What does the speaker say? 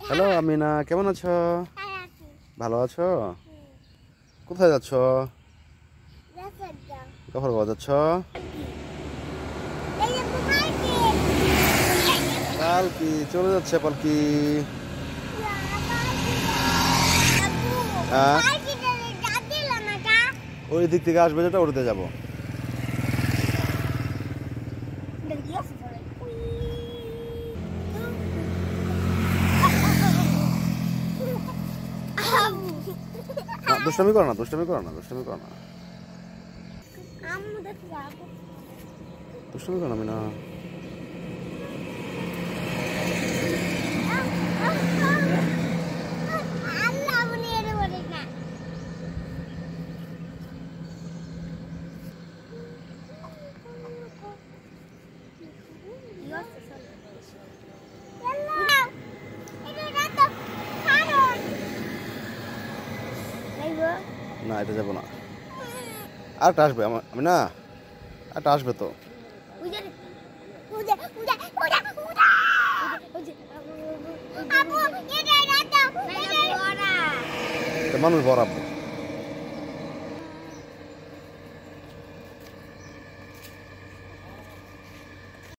Hello Amina, কেমন আছো? ভালো আছো? কোথায় যাচ্ছ? কখন যাচ্ছ? পালকি চলে যাচ্ছে পালকি। ওই দিক থেকে আসবে, যেটা ওটাতে যাবো। দুষ্টামি করো না, দুষ্টামি করো না, দুষ্টামি করো না, দুষ্টামি করো না আমিনা। না, এটা যাবো না। আরেকটা আসবে আমি না, একটা আসবে তো। মানুষ বরাবর